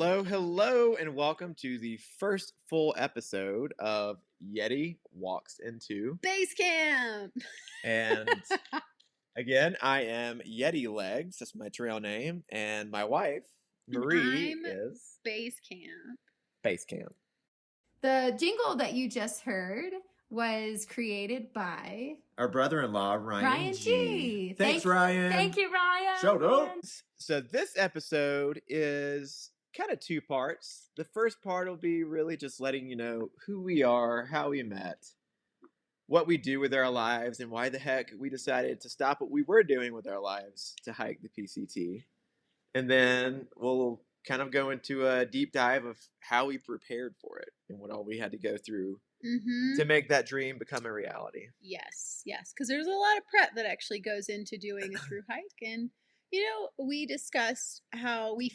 Hello, hello, and welcome to the first full episode of Yeti Walks Into. Basecamp! And again, I am Yeti Legs, that's my trail name, and my wife, Marie, I'm is Basecamp. Basecamp. The jingle that you just heard was created by Our brother-in-law, Ryan G. Thanks, Ryan. Thank you, Ryan. Shout out. So this episode is kind of two parts. The first part will be really just letting you know who we are, how we met, what we do with our lives, and why the heck we decided to stop what we were doing with our lives to hike the PCT. And then we'll kind of go into a deep dive of how we prepared for it and what all we had to go through to make that dream become a reality. Yes, because there's a lot of prep that actually goes into doing a through hike. And, we discussed how we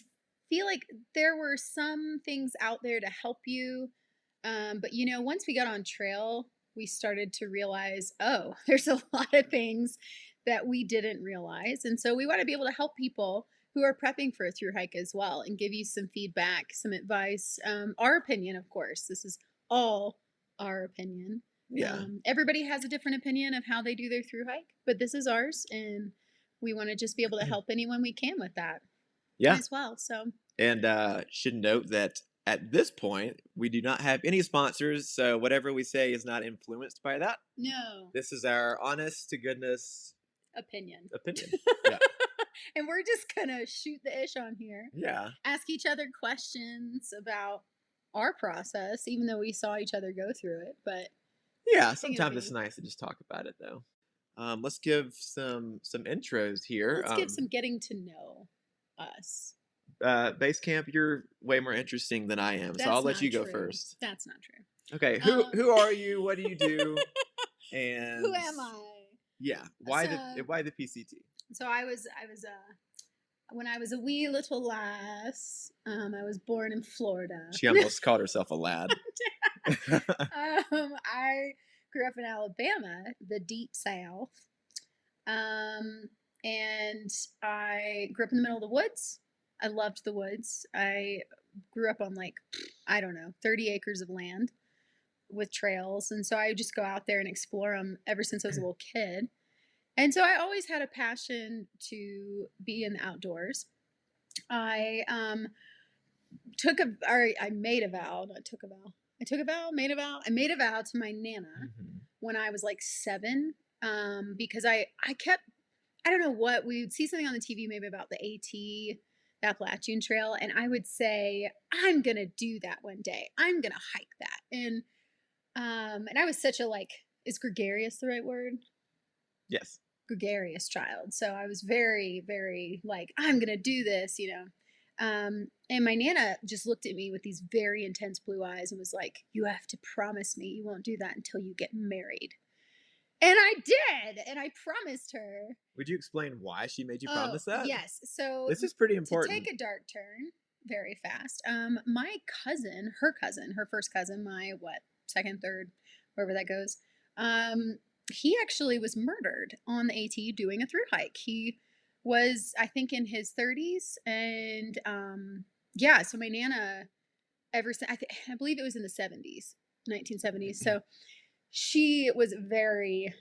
feel like there were some things out there to help you. But, once we got on trail, we started to realize, oh, there's a lot of things that we didn't realize. And so we want to be able to help people who are prepping for a through hike as well and give you some feedback, some advice, our opinion, of course. This is all our opinion. Yeah. Everybody has a different opinion of how they do their through hike, but this is ours, and we want to just be able to help anyone we can with that. Yeah. As well. So. And should note that at this point, we do not have any sponsors, so whatever we say is not influenced by that. No. This is our honest to goodness opinion. Yeah. And we're just gonna shoot the ish on here. Yeah. Ask each other questions about our process, even though we saw each other go through it. But yeah, sometimes it's nice to just talk about it, though. Let's give some intros here. Let's give some getting to know us. Basecamp, you're way more interesting than I am, so I'll let you go first. That's not true. Okay, who are you? What do you do? And who am I? Yeah, why the PCT? So I was when I was a wee little lass. I was born in Florida. She almost called herself a lad. I grew up in Alabama, the deep South, and I grew up in the middle of the woods. I loved the woods. I grew up on 30 acres of land with trails. And so I would just go out there and explore them ever since I was a little kid. And so I always had a passion to be in the outdoors. I made a vow to my Nana when I was like 7, because I don't know what, we would see something on the TV maybe about the AT, the Appalachian Trail, and I would say, I'm going to do that one day. I'm going to hike that. And I was such a, is gregarious the right word? Yes. Gregarious child. So I was very, very I'm going to do this, and my Nana just looked at me with these very intense blue eyes and was like, you have to promise me you won't do that until you get married. And I did, and I promised her. Would you explain why she made you promise that? Yes. So this is pretty important. To take a dark turn very fast. My cousin, her first cousin, my second, third, wherever that goes. He actually was murdered on the AT doing a through hike. He was, I think, in his 30s, and so my Nana, ever since I believe it was in the 1970s. So she was very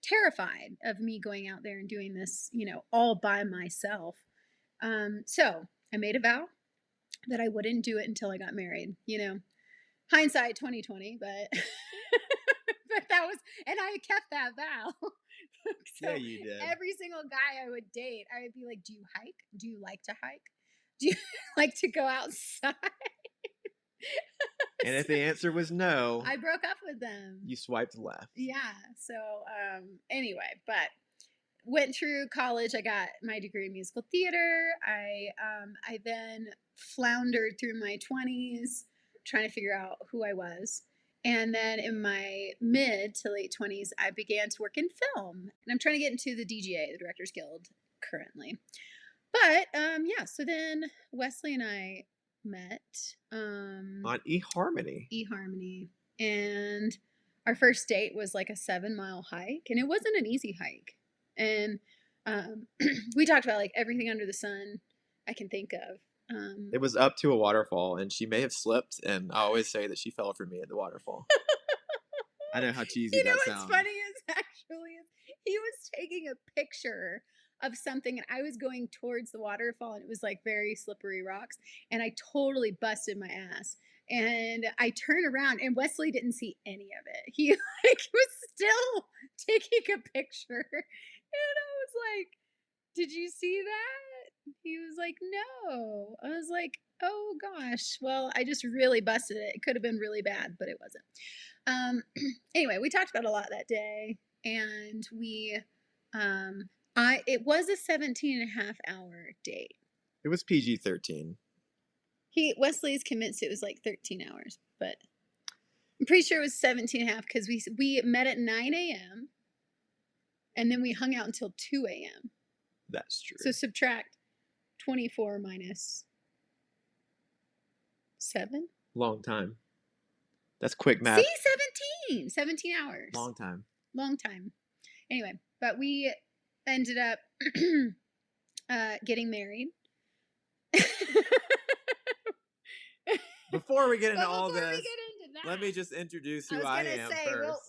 terrified of me going out there and doing this, all by myself. So I made a vow that I wouldn't do it until I got married. Hindsight 2020, but. But that was, and I kept that vow. So yeah, you did. Every single guy I would date, I would be like, do you hike? Do you like to hike? Do you like to go outside? And if the answer was no, I broke up with them. You swiped left. Yeah. So anyway, but went through college. I got my degree in musical theater. I then floundered through my 20s trying to figure out who I was. And then in my mid to late 20s, I began to work in film. And I'm trying to get into the DGA, the Directors Guild, currently. But, so then Wesley and I met. On eHarmony. eHarmony. And our first date was like a 7-mile hike. And it wasn't an easy hike. And we talked about everything under the sun I can think of. It was up to a waterfall, and she may have slipped, and I always say that she fell for me at the waterfall. I know how cheesy You know that what's sounds. funny is actually he was taking a picture of something, and I was going towards the waterfall, and it was like very slippery rocks, and I totally busted my ass. And I turned around, and Wesley didn't see any of it. He like was still taking a picture, and I was like, "Did you see that?" He was like, "No." I was like, "Oh gosh, well, I just really busted it. It could have been really bad, but it wasn't." Um, anyway, we talked about a lot that day, and it was a 17 and a half hour date. It was PG-13. Wesley's convinced it was like 13 hours, but I'm pretty sure it was 17 and a half because we met at 9 a.m. and then we hung out until 2 a.m. That's true. So subtract 24 minus 7. Long time. That's quick math. See, 17 hours. Long time. Long time. Anyway, but we ended up getting married. Before we get into But all before this, we get into that, let me just introduce who I was I gonna am say, first. well,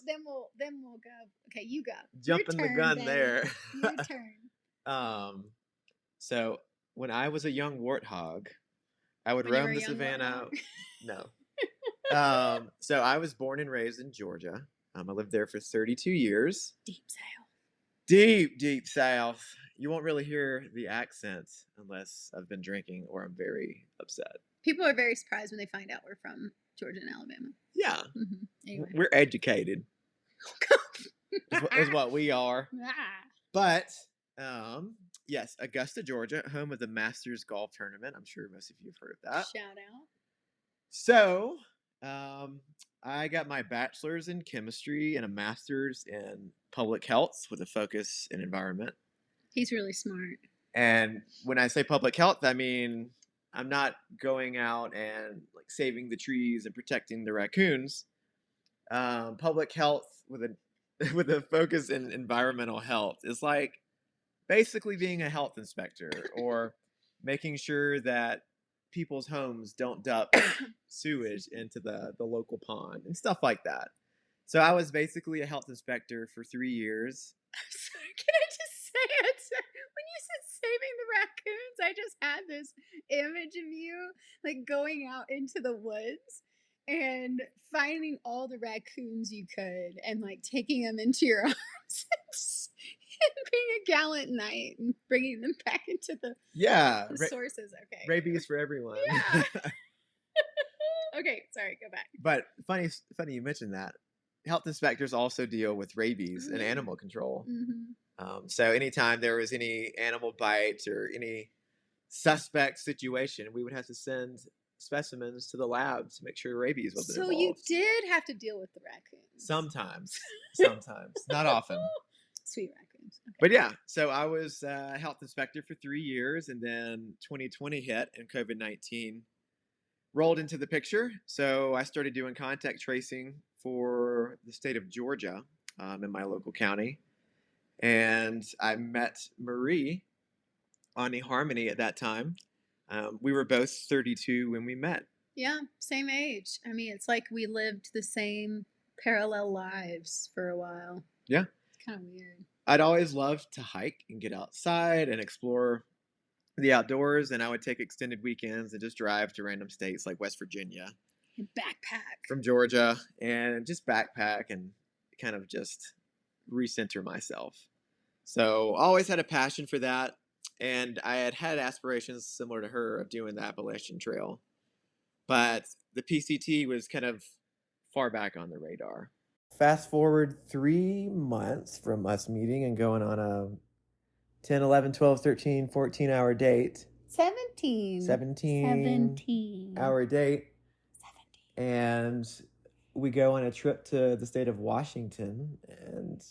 then we'll go. Okay, you go. Jumping the gun there. Your turn. So when I was a young warthog, I would When you were roam a the young savannah. warthog? No. So I was born and raised in Georgia. I lived there for 32 years. Deep South. Deep South. You won't really hear the accent unless I've been drinking or I'm very upset. People are very surprised when they find out we're from Georgia and Alabama. Yeah. Mm-hmm. Anyway. We're educated. is what we are. But yes, Augusta, Georgia, home of the Masters Golf Tournament. I'm sure most of you have heard of that. Shout out. So, I got my bachelor's in chemistry and a master's in public health with a focus in environment. He's really smart. And when I say public health, I mean I'm not going out and like saving the trees and protecting the raccoons. Public health with a focus in environmental health is like basically being a health inspector or making sure that people's homes don't dump sewage into the local pond and stuff like that. So I was basically a health inspector for 3 years. Sorry, can I just say it? When you said saving the raccoons, I just had this image of you like going out into the woods and finding all the raccoons you could and like taking them into your arms and being a gallant knight and bringing them back into the sources. Okay. Rabies for everyone. Yeah. Okay, sorry, go back. But funny you mentioned that. Health inspectors also deal with rabies and animal control. Mm-hmm. So anytime there was any animal bite or any suspect situation, we would have to send specimens to the lab to make sure rabies wasn't involved. So you did have to deal with the raccoons. Sometimes, not often. Sweet raccoons. Okay. But yeah, so I was a health inspector for 3 years, and then 2020 hit and COVID-19 rolled into the picture. So I started doing contact tracing for the state of Georgia in my local county. And I met Marie on eHarmony at that time. We were both 32 when we met. Yeah, same age. I mean, it's like we lived the same parallel lives for a while. Yeah. It's kind of weird. I'd always loved to hike and get outside and explore the outdoors, and I would take extended weekends and just drive to random states like West Virginia. And backpack. From Georgia, and just backpack and kind of just recenter myself. So always had a passion for that, and I had aspirations similar to her of doing the Appalachian Trail. But the PCT was kind of far back on the radar. Fast forward 3 months from us meeting and going on a 10, 11, 12, 13, 14-hour date. 17 hour date. 17. And we go on a trip to the state of Washington and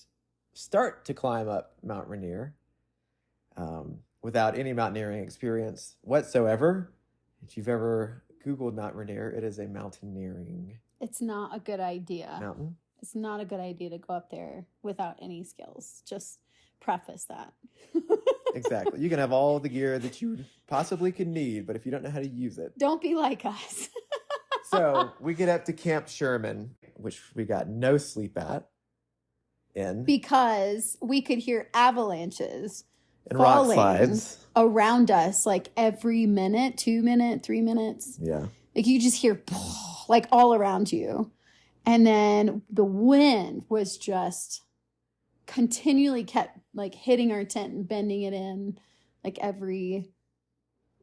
start to climb up Mount Rainier without any mountaineering experience whatsoever. If you've ever Googled Mount Rainier, it is a mountaineering It's not a good idea. mountain. It's not a good idea to go up there without any skills. Just preface that. Exactly. You can have all the gear that you possibly could need, but if you don't know how to use it. Don't be like us. So we get up to Camp Sherman, which we got no sleep in. Because we could hear avalanches And rock falling slides. around us like every minute, 2 minutes, 3 minutes. Yeah. Like you just hear like all around you. And then the wind was just continually kept like hitting our tent and bending it in like every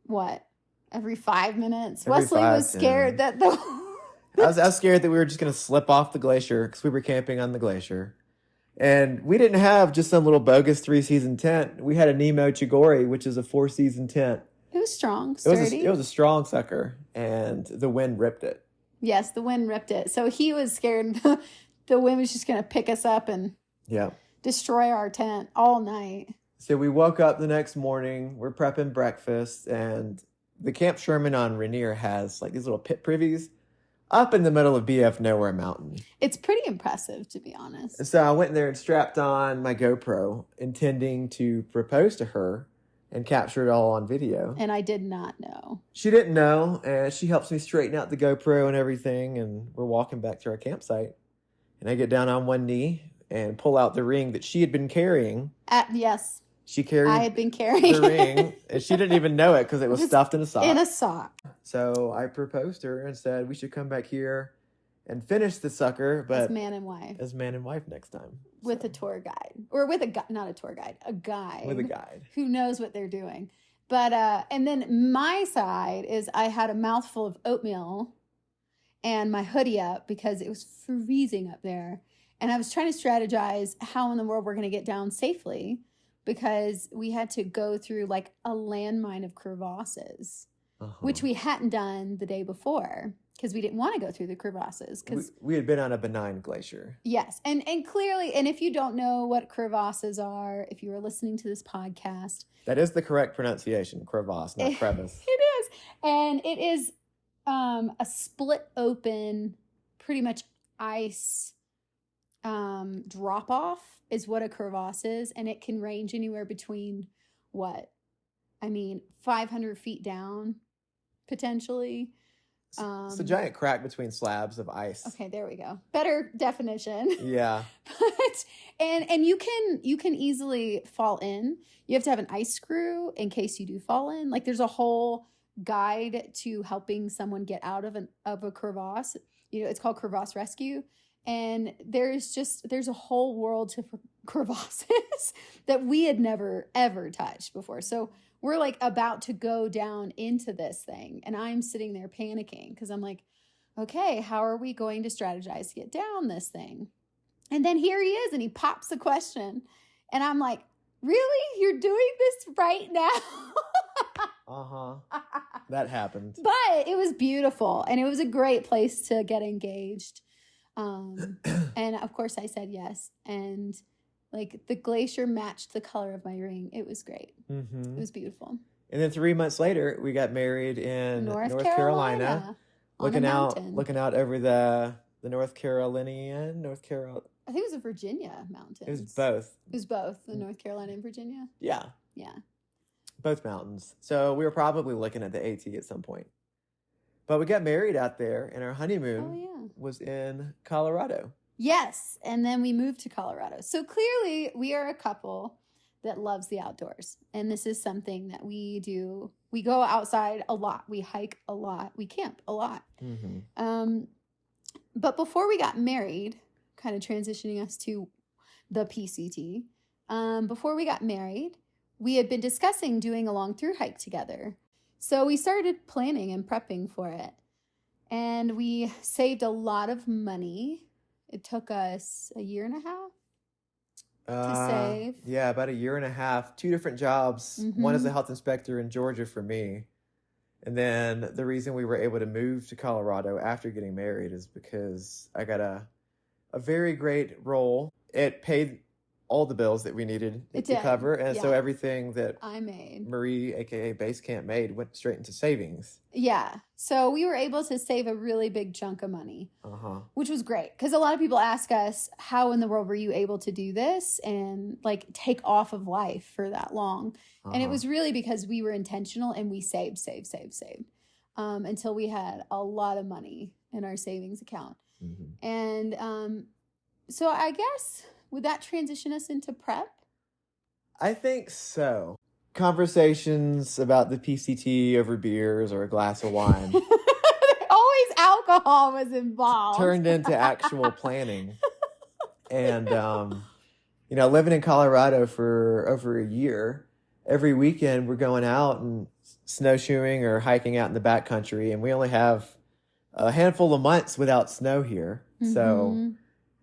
5 minutes. Every Wesley 5, was scared that the I was scared that we were just going to slip off the glacier because we were camping on the glacier. And we didn't have just some little bogus 3-season tent. We had a Nemo Chigori, which is a 4-season tent. It was strong, sturdy. It was a strong sucker, and the wind ripped it. Yes, the wind ripped it. So he was scared the wind was just going to pick us up and destroy our tent all night. So we woke up the next morning. We're prepping breakfast, and the Camp Sherman on Rainier has like these little pit privies up in the middle of BF Nowhere Mountain. It's pretty impressive, to be honest. And so I went in there and strapped on my GoPro, intending to propose to her and capture it all on video. And I did not know. She didn't know, and she helps me straighten out the GoPro and everything, and we're walking back to our campsite. And I get down on one knee and pull out the ring that she had been carrying. Yes. She carried I had been carrying the ring, and she didn't even know it because it was stuffed in a sock. In a sock. So I proposed to her and said we should come back here and finish the sucker, but as man and wife. As man and wife next time. With a tour guide. Or with a not a tour guide, a guide. With a guide. Who knows what they're doing. But and then my side is I had a mouthful of oatmeal and my hoodie up because it was freezing up there. And I was trying to strategize how in the world we're going to get down safely because we had to go through like a landmine of crevasses, which we hadn't done the day before because we didn't want to go through the crevasses. Because we had been on a benign glacier. Yes. And clearly, and if you don't know what crevasses are, if you are listening to this podcast. That is the correct pronunciation, crevasse, not crevice. It is. And it is a split open, pretty much ice drop off is what a crevasse is. And it can range anywhere between 500 feet down, potentially. It's a giant crack between slabs of ice. Okay, there we go. Better definition. Yeah. But and you can easily fall in. You have to have an ice screw in case you do fall in. Like there's a whole guide to helping someone get out of a crevasse. It's called crevasse rescue. And there's a whole world to crevasses that we had never ever touched before. So we're like about to go down into this thing. And I'm sitting there panicking because I'm like, okay, how are we going to strategize to get down this thing? And then here he is and he pops the question. And I'm like, really? You're doing this right now? That happened. But it was beautiful. And it was a great place to get engaged. And of course I said yes. And like the glacier matched the color of my ring. It was great. It was beautiful. And then 3 months later, we got married in North Carolina, looking out over the North Carolinian, I think it was the Virginia mountains. It was both. It was both the North Carolina and Virginia. Yeah. Yeah. Both mountains. So we were probably looking at the AT at some point. But we got married out there, and our honeymoon was in Colorado. Yes, and then we moved to Colorado. So clearly, we are a couple that loves the outdoors, and this is something that we do. We go outside a lot. We hike a lot. We camp a lot. But before we got married, kind of transitioning us to the PCT, before we got married, we had been discussing doing a long through hike together. So we started planning and prepping for it. And we saved a lot of money. It took us a year and a half to save. Yeah, about a year and a half. 2 different jobs. One as a health inspector in Georgia for me. And then the reason we were able to move to Colorado after getting married is because I got a very great role. It paid all the bills that we needed It to did, cover. And so yeah. everything that I made. Marie, aka Basecamp, made went straight into savings. Yeah. So we were able to save a really big chunk of money, which was great. Because a lot of people ask us, how in the world were you able to do this and like take off of life for that long? And it was really because we were intentional and we saved until we had a lot of money in our savings account. And so I guess, would that transition us into prep? I think so. Conversations about the PCT over beers or a glass of wine Always alcohol was involved. turned into actual planning. And, living in Colorado for over a year, every weekend we're going out and snowshoeing or hiking out in the backcountry. And we only have a handful of months without snow here. So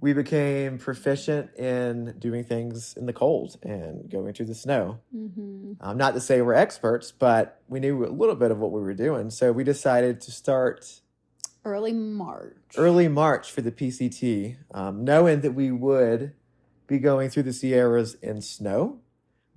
we became proficient in doing things in the cold and going through the snow. Not to say we're experts, but we knew a little bit of what we were doing. So we decided to start early March for the PCT, knowing that we would be going through the Sierras in snow,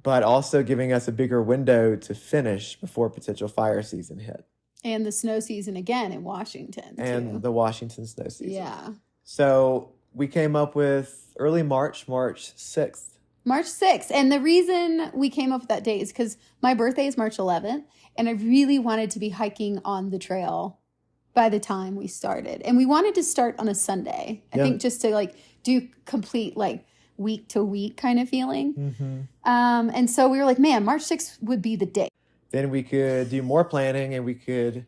but also giving us a bigger window to finish before potential fire season hit. And the snow season again in Washington. And the Washington snow season. Yeah. So we came up with early March 6th. March 6th. And the reason we came up with that date is because my birthday is March 11th. And I really wanted to be hiking on the trail by the time we started. And we wanted to start on a Sunday. I think just to like do complete like week to week kind of feeling. And so we were like, man, March 6th would be the day. Then we could do more planning and we could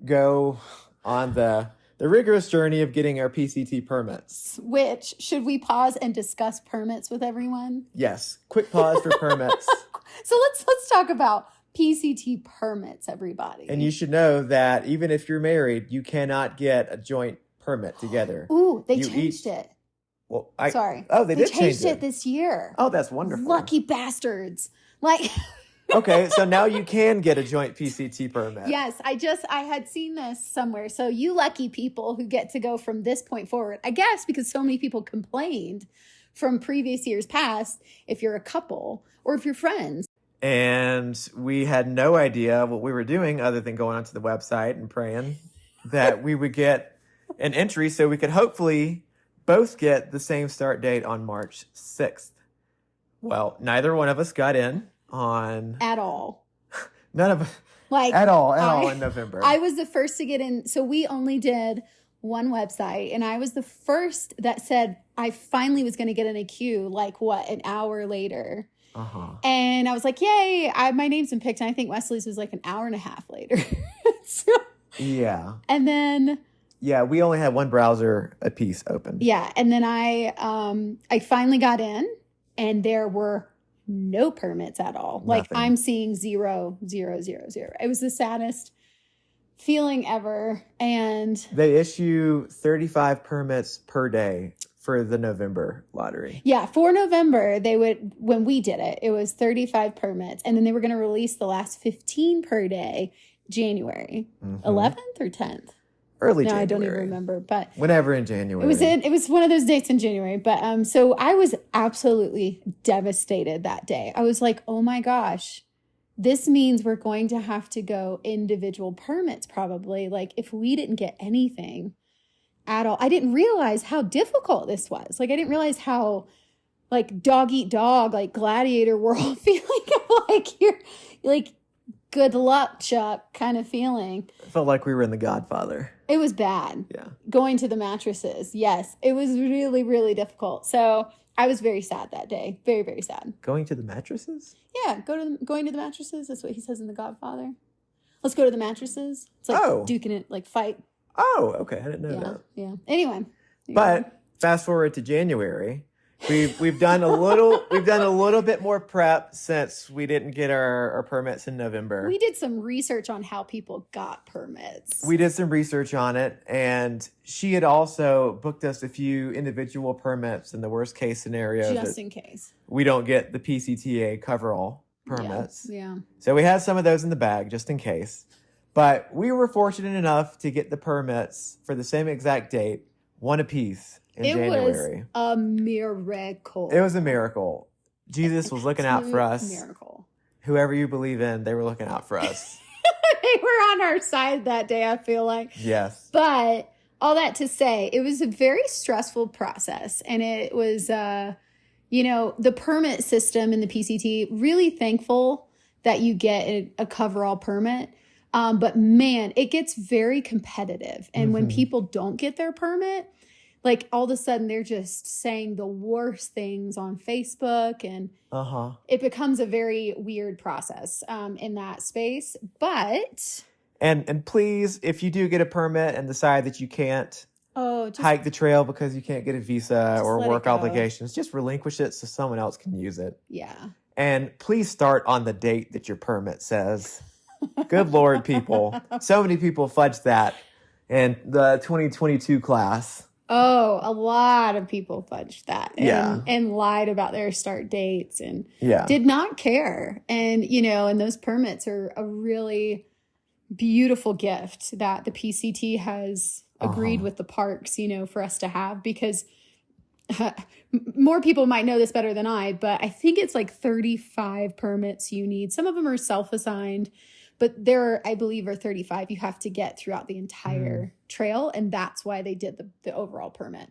go on the rigorous journey of getting our PCT permits. Which, should we pause and discuss permits with everyone? Yes. Quick pause for permits. So let's talk about PCT permits, everybody. And you should know that even if you're married, you cannot get a joint permit together. Ooh, they changed it. Well, Sorry. Oh, they did change changed it this year. Oh, that's wonderful. Lucky bastards. Like... Okay, so now you can get a joint PCT permit. Yes, I had seen this somewhere. So you lucky people who get to go from this point forward, I guess because so many people complained from previous years past, if you're a couple or if you're friends. And we had no idea what we were doing other than going onto the website and praying that we would get an entry so we could hopefully both get the same start date on March 6th. Well, neither one of us got in. At all. None of like at all in November. I was the first to get in. So we only did one website and I was the first that said I finally was going to get in a queue an hour later. And I was like, yay, my name's been picked. And I think Wesley's was like an hour and a half later. Yeah. And then we only had one browser a piece open. Yeah. And then I finally got in and there were no permits at all. Like I'm seeing 0, 0, 0, 0. It was the saddest feeling ever. And they issue 35 permits per day for the November lottery. Yeah, for November, when we did it, it was 35 permits. And then they were going to release the last 15 per day, January 11th or 10th. Early January. I don't even remember, but whenever in January. It was one of those dates in January. But so I was absolutely devastated that day. I was like, oh my gosh, this means we're going to have to go individual permits probably. Like if we didn't get anything at all. I didn't realize how difficult this was. Like I didn't realize how like dog eat dog, like gladiator world feeling of like you're like good luck, Chuck kind of feeling. It felt like we were in The Godfather. It was bad. Yeah. Going to the mattresses. Yes. It was really, really difficult. So I was very sad that day. Very, very sad. Going to the mattresses? Yeah. Going to the mattresses. That's what he says in The Godfather. Let's go to the mattresses. It's like duking it, like fight. Oh, okay. I didn't know that. Yeah. Anyway. But fast forward to January. We've done a little bit more prep since we didn't get our permits in November. We did some research on how people got permits. We did some research on it, and she had also booked us a few individual permits in the worst case scenario. Just in case. We don't get the PCTA coverall permits. Yeah. So we had some of those in the bag just in case. But we were fortunate enough to get the permits for the same exact date, one apiece, in It January. was a miracle. It was a miracle. Jesus was looking out for us. Miracle. Whoever you believe in, they were looking out for us. They were on our side that day, I feel like. Yes. But all that to say, it was a very stressful process. And it was, the permit system in the PCT, really thankful that you get a coverall permit. But man, it gets very competitive. And when people don't get their permit, like all of a sudden they're just saying the worst things on Facebook, and it becomes a very weird process in that space. But and please, if you do get a permit and decide that you can't hike the trail because you can't get a visa or work obligations, just relinquish it so someone else can use it. Yeah. And please start on the date that your permit says. Good Lord, people. So many people fudged that in the 2022 class. Oh, a lot of people fudged that and lied about their start dates and did not care. And, and those permits are a really beautiful gift that the PCT has agreed with the parks, for us to have, because more people might know this better than I, but I think it's like 35 permits you need. Some of them are self-assigned, but there, I believe, are 35 you have to get throughout the entire trail. And that's why they did the overall permit.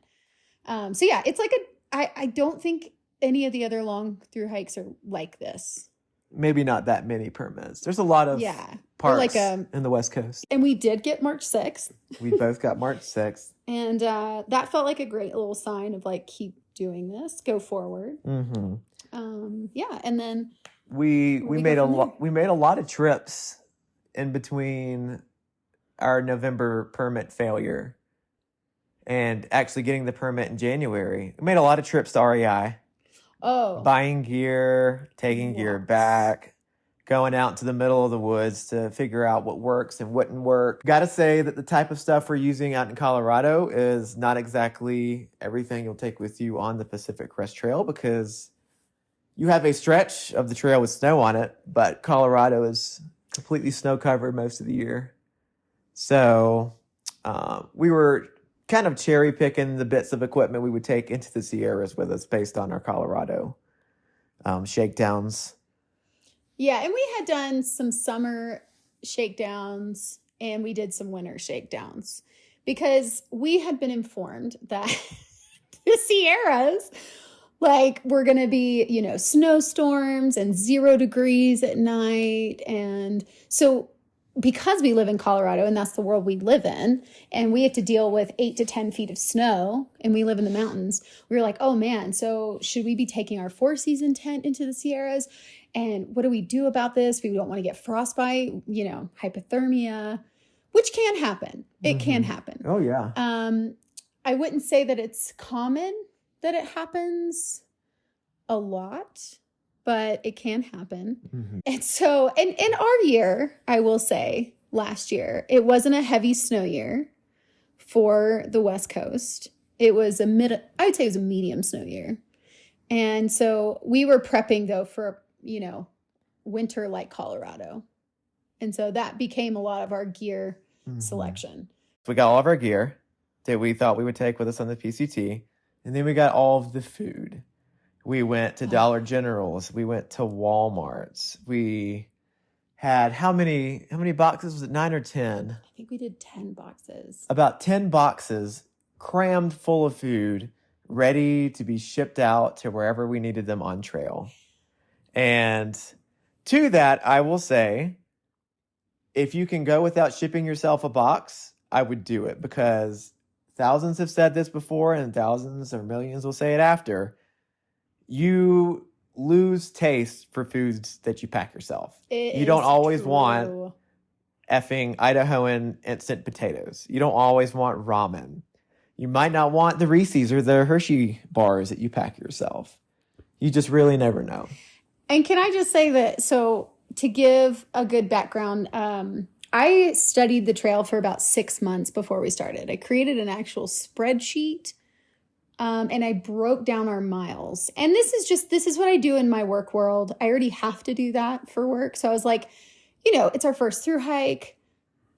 It's like I don't think any of the other long through hikes are like this. Maybe not that many permits. There's a lot of parks in the West Coast. And we did get March 6th. We both got March 6th. And that felt like a great little sign of like, keep doing this, go forward. And then we made a lot of trips in between our November permit failure and actually getting the permit in January. We made a lot of trips to REI. Buying gear, taking gear back, going out into the middle of the woods to figure out what works and wouldn't work. Gotta say that the type of stuff we're using out in Colorado is not exactly everything you'll take with you on the Pacific Crest Trail, because you have a stretch of the trail with snow on it, but Colorado is completely snow covered most of the year. So we were kind of cherry picking the bits of equipment we would take into the Sierras with us based on our Colorado shakedowns. Yeah, and we had done some summer shakedowns and we did some winter shakedowns because we had been informed that the Sierras, like, we're going to be, snowstorms and 0 degrees at night. And so because we live in Colorado and that's the world we live in, and we have to deal with 8 to 10 feet of snow and we live in the mountains, we were like, oh man, so should we be taking our 4-season tent into the Sierras? And what do we do about this? We don't want to get frostbite, hypothermia, which can happen. It can happen. Oh yeah. I wouldn't say that it's common that it happens a lot, but it can happen. And so, and in our year, I will say last year, it wasn't a heavy snow year for the West Coast. It was I would say it was a medium snow year. And so we were prepping though for, winter like Colorado. And so that became a lot of our gear selection. We got all of our gear that we thought we would take with us on the PCT. And then we got all of the food. We went to Dollar Generals. We went to Walmart's. We had how many boxes? Was it 9 or 10? I think we did 10 boxes. About 10 boxes crammed full of food, ready to be shipped out to wherever we needed them on trail. And to that, I will say, if you can go without shipping yourself a box, I would do it, because thousands have said this before and thousands or millions will say it after. You lose taste for foods that you pack yourself. You don't always want effing Idahoan instant potatoes. You don't always want ramen. You might not want the Reese's or the Hershey bars that you pack yourself. You just really never know. And can I just say that, so to give a good background, I studied the trail for about 6 months before we started. I created an actual spreadsheet and I broke down our miles. And this is what I do in my work world. I already have to do that for work. So I was like, it's our first through hike.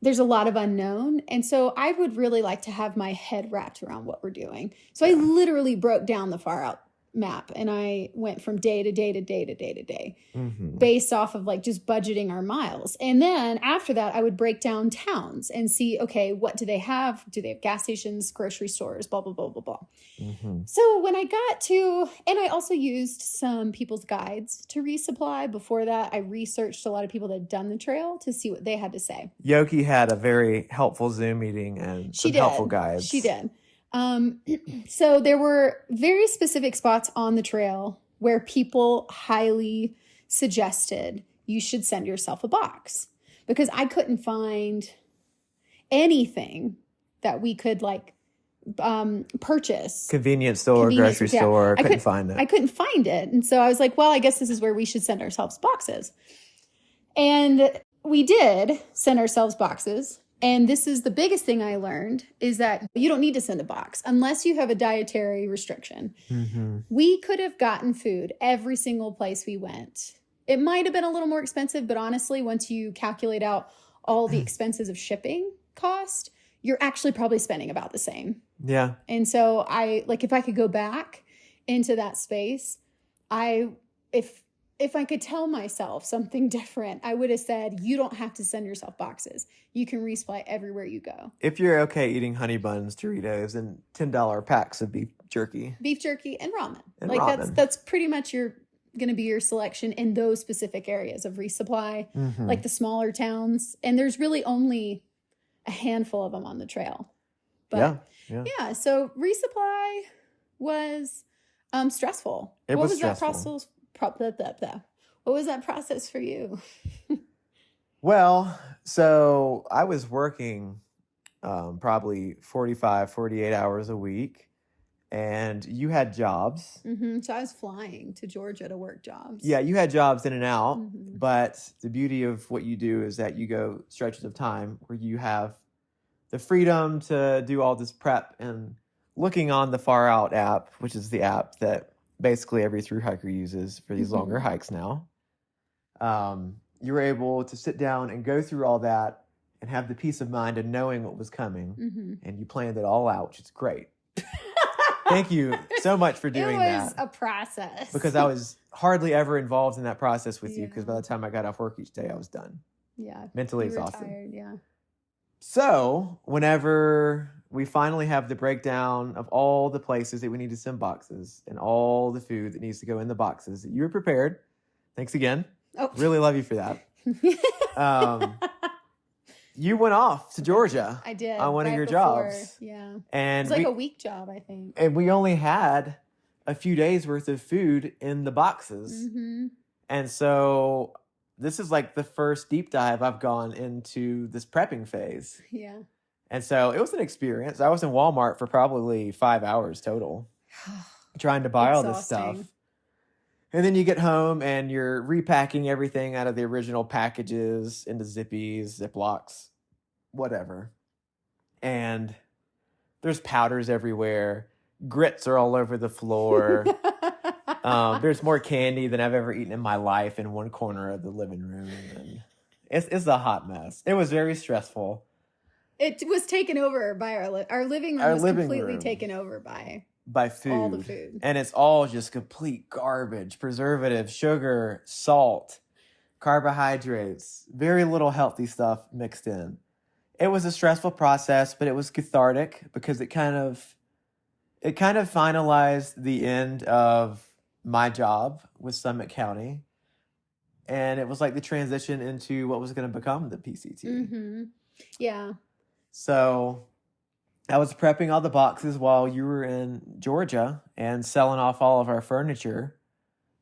there's a lot of unknown. And so I would really like to have my head wrapped around what we're doing. So I literally broke down the far out map and I went from day to day to day to day to day based off of like just budgeting our miles. And then after that, I would break down towns and see, okay, what do they have? Do they have gas stations, grocery stores, blah, blah, blah, blah, blah. So when I got to, and I also used some people's guides to resupply. Before that, I researched a lot of people that had done the trail to see what they had to say. Yoki had a very helpful Zoom meeting and some helpful guides. She did. So there were very specific spots on the trail where people highly suggested you should send yourself a box, because I couldn't find anything that we could like purchase. Convenience store, grocery store. Couldn't find it. I couldn't find it. And so I was like, well, I guess this is where we should send ourselves boxes. And we did send ourselves boxes. And this is the biggest thing I learned, is that you don't need to send a box unless you have a dietary restriction. We could have gotten food every single place we went. It might have been a little more expensive, but honestly, once you calculate out all the expenses of shipping cost, you're actually probably spending about the same. Yeah. And so if I could go back into that space, if I could tell myself something different, I would have said, you don't have to send yourself boxes. You can resupply everywhere you go. If you're okay eating honey buns, Doritos, and $10 packs of beef jerky. Beef jerky and ramen. And like ramen. That's pretty much going to be your selection in those specific areas of resupply, like the smaller towns. And there's really only a handful of them on the trail. But yeah, so resupply was stressful. It was stressful. What was that process for you? Well, so I was working probably 45, 48 hours a week, and you had jobs. So I was flying to Georgia to work jobs. Yeah, you had jobs in and out, but the beauty of what you do is that you go stretches of time where you have the freedom to do all this prep. And looking on the Far Out app, which is the app that basically every thru hiker uses for these longer hikes now, you were able to sit down and go through all that and have the peace of mind of knowing what was coming. And you planned it all out, which is great. Thank you so much for doing that. It was a process. Because I was hardly ever involved in that process with you, because by the time I got off work each day, I was done. Yeah. Mentally you were exhausted. Tired, yeah. So whenever we finally have the breakdown of all the places that we need to send boxes and all the food that needs to go in the boxes, you were prepared. Thanks again. Oh. Really love you for that. You went off to Georgia. I did. On one of right your before. jobs. Yeah. And It was like a week job, I think. And we only had a few days worth of food in the boxes. And so this is like the first deep dive I've gone into this prepping phase. Yeah. And so it was an experience. I was in Walmart for probably 5 hours total trying to buy all this stuff. And then you get home and you're repacking everything out of the original packages into Zippies, Ziplocs, whatever. And there's powders everywhere. Grits are all over the floor. There's more candy than I've ever eaten in my life in one corner of the living room. And it's a hot mess. It was very stressful. It was taken over by our living room. Was completely taken over by food. All the food. And it's all just complete garbage, preservative, sugar, salt, carbohydrates, very little healthy stuff mixed in. It was a stressful process, but it was cathartic because it kind of finalized the end of my job with Summit County. And it was like the transition into what was going to become the PCT. Yeah. So I was prepping all the boxes while you were in Georgia and selling off all of our furniture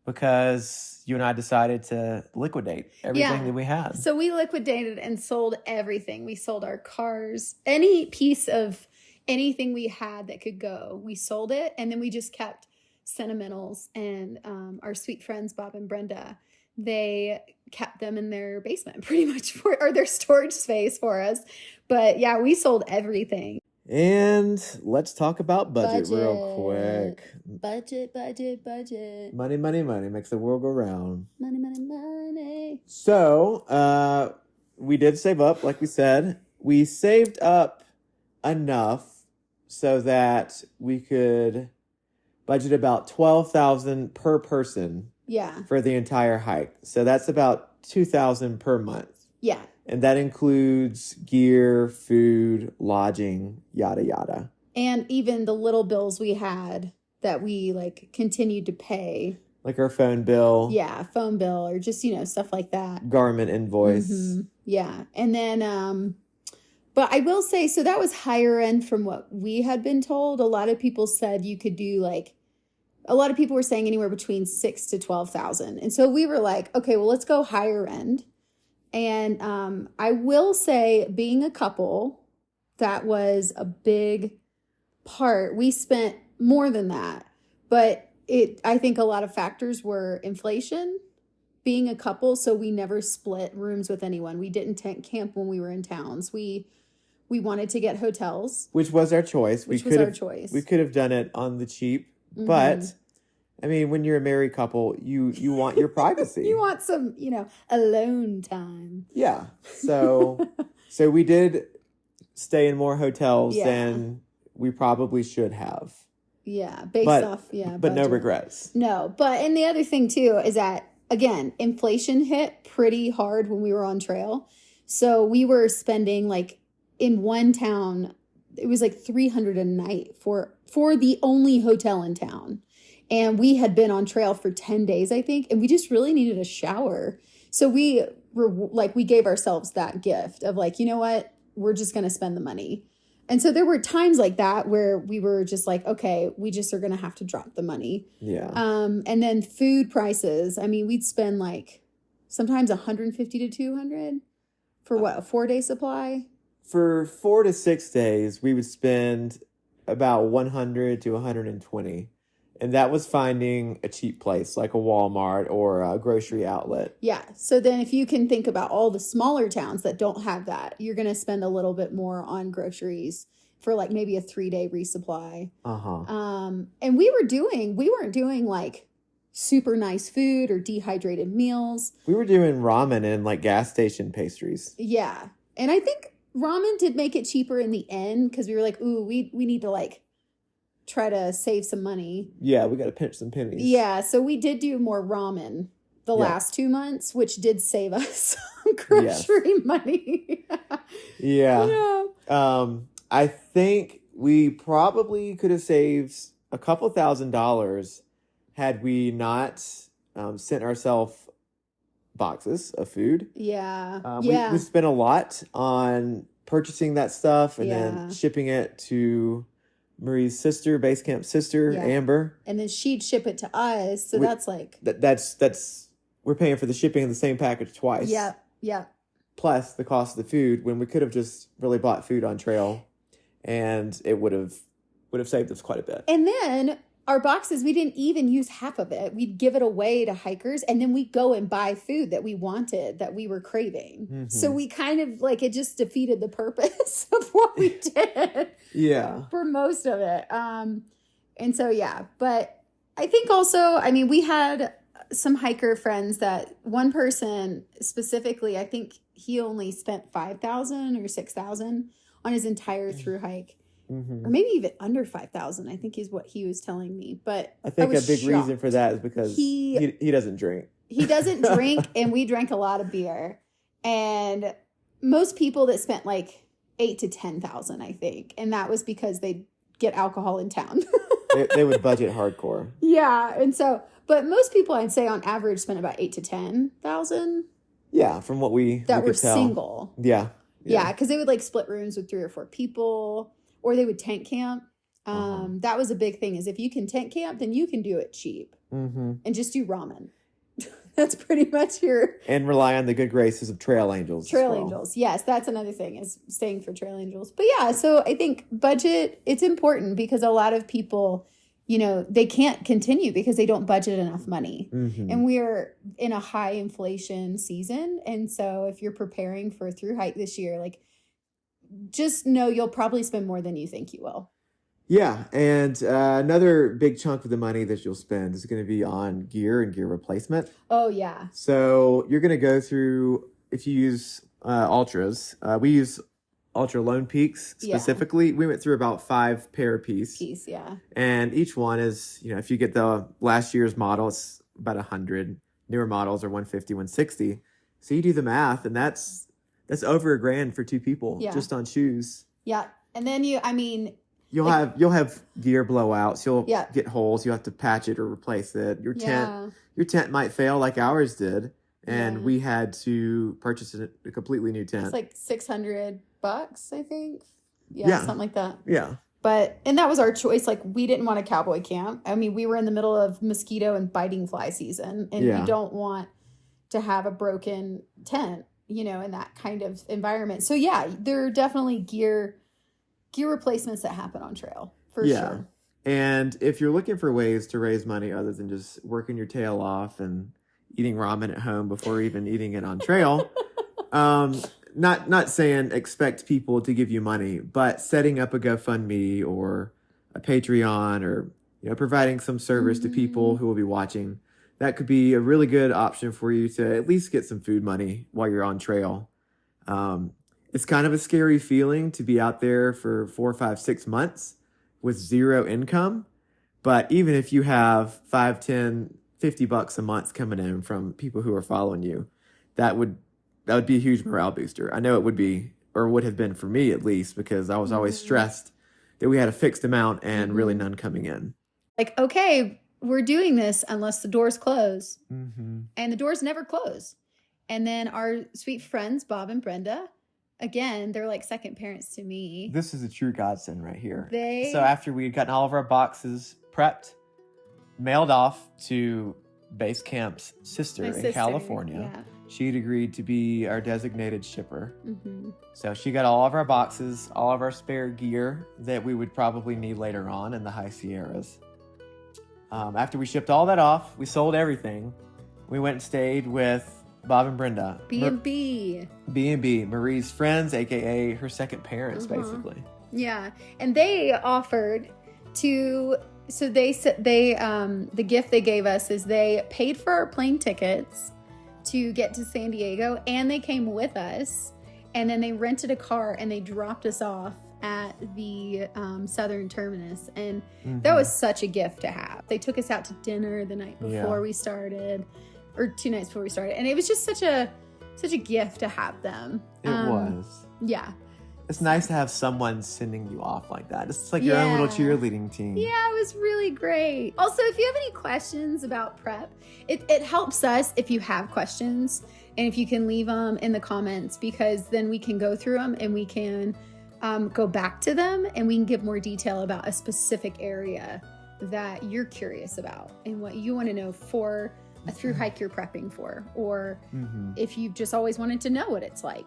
because you and I decided to liquidate everything that we had. So we liquidated and sold everything. We sold our cars, any piece of anything we had that could go. We sold it, and then we just kept sentimentals. And our sweet friends, Bob and Brenda, they kept them in their basement pretty much or their storage space for us. But yeah, we sold everything. And let's talk about budget real quick. Budget. Money makes the world go round. Money. So, we did save up, like we said. we saved up enough so that we could budget about $12,000 per person. Yeah. For the entire hike. So that's about $2,000 per month. Yeah. And that includes gear, food, lodging, yada yada. And even the little bills we had that we like continued to pay. Like our phone bill. Yeah, phone bill or just, stuff like that. Garment invoice. Mm-hmm. Yeah. And then but I will say, so that was higher end from what we had been told. A lot of people said you could do a lot of people were saying anywhere between 6,000 to 12,000. And so we were like, okay, well, let's go higher end. And I will say, being a couple, that was a big part. We spent more than that. But I think a lot of factors were inflation, being a couple. So we never split rooms with anyone. We didn't tent camp when we were in towns. We wanted to get hotels. Which was our choice. We could have done it on the cheap. Mm-hmm. But I mean, when you're a married couple, you want your privacy. You want some, alone time. Yeah. So we did stay in more hotels than we probably should have. Yeah, but budget. No regrets. No, and the other thing too is that, again, inflation hit pretty hard when we were on trail. So we were spending in one town, it was $300 a night for the only hotel in town. And we had been on trail for 10 days, I think, and we just really needed a shower. So we were we gave ourselves that gift of you know what, we're just going to spend the money. And so there were times like that where we were just okay, we just are going to have to drop the money. Yeah. And then food prices. I mean, we'd spend sometimes 150 to 200 for what, a 4-day supply? For 4 to 6 days, we would spend about 100 to 120. And that was finding a cheap place like a Walmart or a grocery outlet. Yeah. So then if you can think about all the smaller towns that don't have that, you're going to spend a little bit more on groceries for maybe a 3-day resupply. And we weren't doing super nice food or dehydrated meals. We were doing ramen and gas station pastries. Yeah. And I think ramen did make it cheaper in the end because we were ooh, we need to try to save some money. Yeah, we got to pinch some pennies. Yeah, so we did do more ramen the last 2 months, which did save us some grocery money. Yeah. I think we probably could have saved a couple $1,000s had we not sent ourselves boxes of food. Yeah. We spent a lot on purchasing that stuff and then shipping it to Marie's sister, Basecamp sister, Amber. And then she'd ship it to us. So that's that's we're paying for the shipping of the same package twice. Yeah. Yeah. Plus the cost of the food when we could have just really bought food on trail and it would have saved us quite a bit. And then our boxes, we didn't even use half of it. We'd give it away to hikers and then we'd go and buy food that we wanted, that we were craving. Mm-hmm. So we kind of it just defeated the purpose of what we did. Yeah. For most of it. And so, but I think also, we had some hiker friends that one person specifically, I think he only spent 5,000 or 6,000 on his entire through hike. Mm-hmm. Or maybe even under 5,000, I think is what he was telling me. But I think a big reason for that is because he doesn't drink. He doesn't drink, and we drank a lot of beer. And most people that spent 8 to 10,000, I think, and that was because they get alcohol in town. they would budget hardcore. Yeah, and so, but most people, I'd say, on average, spent about 8 to 10,000. Yeah, from what we were could tell. Single. Yeah, because they would split rooms with 3 or 4 people. Or they would tent camp. That was a big thing, is if you can tent camp, then you can do it cheap. Mm-hmm. And just do ramen. That's pretty much And rely on the good graces of trail angels. Angels. Yes, that's another thing, is staying for trail angels. But yeah, so I think budget, it's important because a lot of people, they can't continue because they don't budget enough money. Mm-hmm. And we're in a high inflation season. And so if you're preparing for a through hike this year, just know you'll probably spend more than you think you will. Yeah, and another big chunk of the money that you'll spend is going to be on gear and gear replacement. Oh, yeah. So you're going to go through, if you use ultras, we use Ultra Lone Peaks specifically, we went through about 5 pair apiece. Yeah. And each one is, if you get the last year's model, it's about 100. Newer models are 150, 160. So you do the math, and that's over $1,000 for 2 people just on shoes. Yeah. And then you'll have gear blowouts. You'll get holes. You'll have to patch it or replace it. Your tent might fail like ours did. And we had to purchase a completely new tent. It's like $600, I think. Yeah, something like that. Yeah. And that was our choice. Like, we didn't want a cowboy camp. I mean, we were in the middle of mosquito and biting fly season, and you don't want to have a broken tent, in that kind of environment. So yeah, there are definitely gear replacements that happen on trail for sure. And if you're looking for ways to raise money other than just working your tail off and eating ramen at home before even eating it on trail, not saying expect people to give you money, but setting up a GoFundMe or a Patreon or providing some service to people who will be watching, that could be a really good option for you to at least get some food money while you're on trail. It's kind of a scary feeling to be out there for 4, 5, 6 months with zero income. But even if you have 5, 10, $50 a month coming in from people who are following you, that would be a huge morale booster. I know it would be, or would have been for me at least, because I was always stressed that we had a fixed amount and really none coming in. Like, okay, we're doing this unless the doors close. And the doors never close. And then our sweet friends, Bob and Brenda, again, they're like second parents to me. This is a true godsend right here. So after we had gotten all of our boxes prepped, mailed off to Basecamp's sister in California, she'd agreed to be our designated shipper. So she got all of our boxes, all of our spare gear that we would probably need later on in the high Sierras. After we shipped all that off, we sold everything. We went and stayed with Bob and Brenda. B&B. B&B, Marie's friends, a.k.a. her second parents, basically. Yeah. And they offered to... So they the gift they gave us is they paid for our plane tickets to get to San Diego, and they came with us, and then they rented a car and they dropped us off at the southern terminus, and that was such a gift to have. They took us out to dinner the night before we started, or 2 nights before we started, and it was just such a gift to have them. It was. Yeah. It's nice to have someone sending you off like that. It's like your own little cheerleading team. Yeah, it was really great. Also, if you have any questions about prep, it helps us if you have questions, and if you can leave them in the comments, because then we can go through them and we can go back to them, and we can give more detail about a specific area that you're curious about and what you want to know for a through hike you're prepping for, or if you've just always wanted to know what it's like.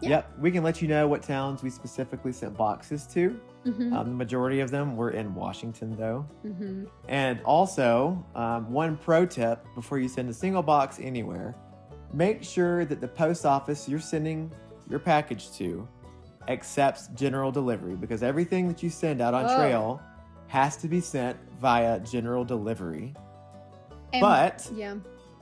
Yep, we can let you know what towns we specifically sent boxes to. The majority of them were in Washington, though. And also, one pro tip before you send a single box anywhere, make sure that the post office you're sending your package to accepts general delivery, because everything that you send out on trail has to be sent via general delivery. But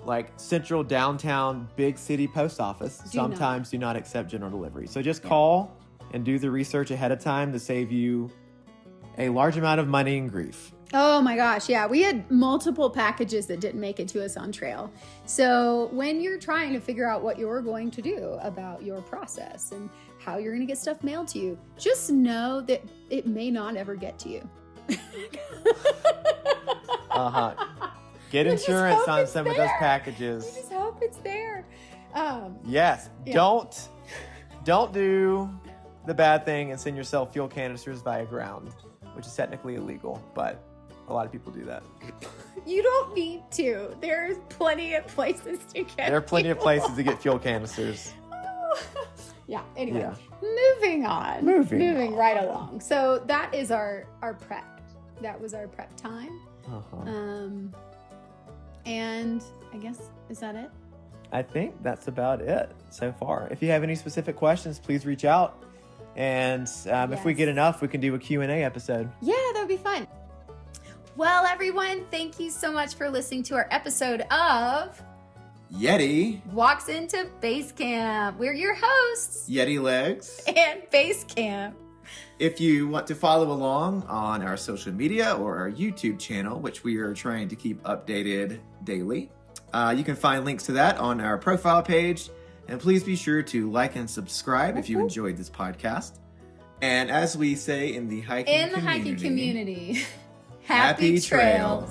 like central, downtown, big city post office sometimes do not accept general delivery. So just call and do the research ahead of time to save you a large amount of money and grief. Oh my gosh, yeah. We had multiple packages that didn't make it to us on trail. So when you're trying to figure out what you're going to do about your process and how you're going to get stuff mailed to you, just know that it may not ever get to you. Get insurance on some of those packages. You just hope it's there. Yes. Don't do the bad thing and send yourself fuel canisters via ground, which is technically illegal, but a lot of people do that. You don't need to. There's plenty of places to get. There are plenty of places to get fuel canisters. Yeah. Anyway, moving on. Moving right along. So that is our prep. That was our prep time. And I guess, is that it? I think that's about it so far. If you have any specific questions, please reach out. And if we get enough, we can do a Q&A episode. Yeah, that would be fun. Well, everyone, thank you so much for listening to our episode of Yeti walks into Basecamp. We're your hosts. Yeti Legs And Basecamp. If you want to follow along on our social media or our YouTube channel, which we are trying to keep updated daily, you can find links to that on our profile page. And please be sure to like and subscribe if you enjoyed this podcast. And as we say in the hiking community, happy trails.